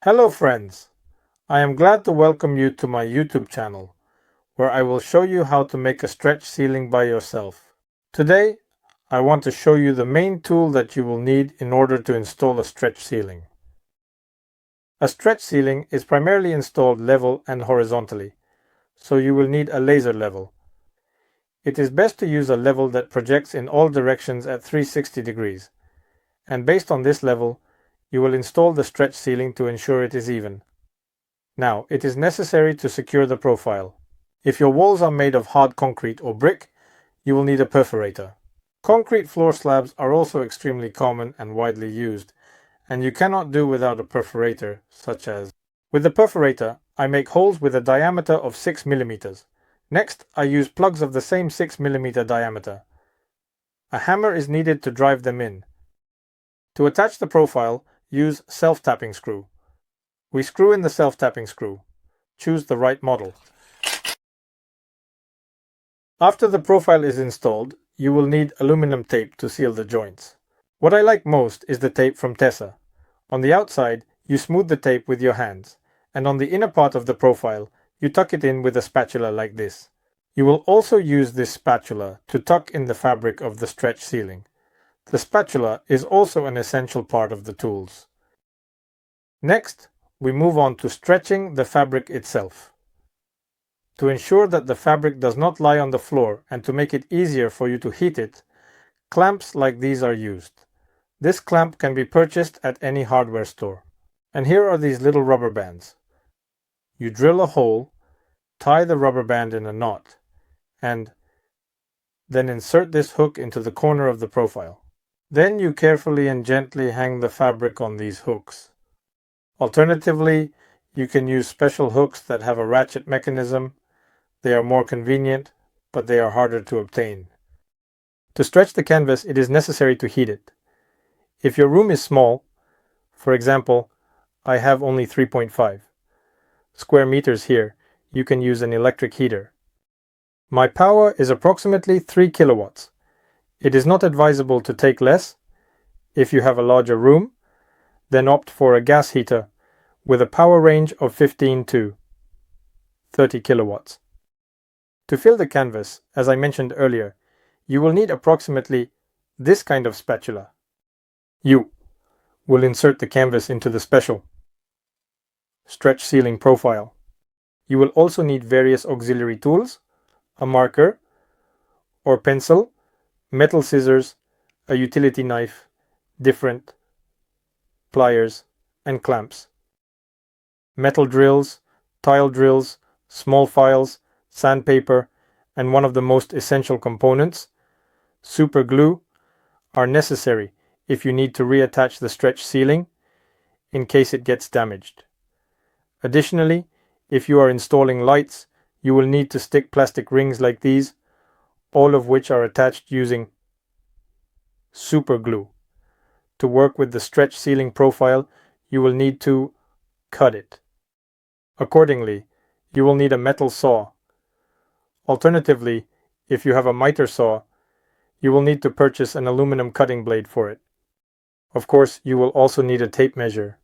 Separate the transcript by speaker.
Speaker 1: Hello friends, I am glad to welcome you to my YouTube channel, where I will show you how to make a stretch ceiling by yourself. Today, I want to show you the main tool that you will need in order to install a stretch ceiling. A stretch ceiling is primarily installed level and horizontally, so you will need a laser level. It is best to use a level that projects in all directions at 360 degrees, and based on this level, you will install the stretch ceiling to ensure it is even. Now, it is necessary to secure the profile. If your walls are made of hard concrete or brick, you will need a perforator. Concrete floor slabs are also extremely common and widely used, and you cannot do without a perforator, such as. With the perforator, I make holes with a diameter of 6 mm. Next, I use plugs of the same 6 mm diameter. A hammer is needed to drive them in. To attach the profile, use self-tapping screw. We screw in the self-tapping screw. Choose the right model. After the profile is installed, you will need aluminum tape to seal the joints. What I like most is the tape from Tessa. On the outside, you smooth the tape with your hands, and on the inner part of the profile, you tuck it in with a spatula like this. You will also use this spatula to tuck in the fabric of the stretch ceiling. The spatula is also an essential part of the tools. Next, we move on to stretching the fabric itself. To ensure that the fabric does not lie on the floor and to make it easier for you to heat it, clamps like these are used. This clamp can be purchased at any hardware store. And here are these little rubber bands. You drill a hole, tie the rubber band in a knot, and then insert this hook into the corner of the profile. Then you carefully and gently hang the fabric on these hooks. Alternatively, you can use special hooks that have a ratchet mechanism. They are more convenient, but they are harder to obtain. To stretch the canvas, it is necessary to heat it. If your room is small, for example, I have only 3.5 square meters here, you can use an electric heater. My power is approximately 3 kilowatts. It is not advisable to take less. If you have a larger room, then opt for a gas heater with a power range of 15 to 30 kilowatts. To fill the canvas, as I mentioned earlier, you will need approximately this kind of spatula. You will insert the canvas into the special stretch ceiling profile. You will also need various auxiliary tools, a marker or pencil, metal scissors, a utility knife, different pliers, and clamps. Metal drills, tile drills, small files, sandpaper, and one of the most essential components, superglue, are necessary if you need to reattach the stretch ceiling in case it gets damaged. Additionally, if you are installing lights, you will need to stick plastic rings like these, all of which are attached using superglue. To work with the stretch ceiling profile, you will need to cut it. Accordingly, you will need a metal saw. Alternatively, if you have a miter saw, you will need to purchase an aluminum cutting blade for it. Of course, you will also need a tape measure.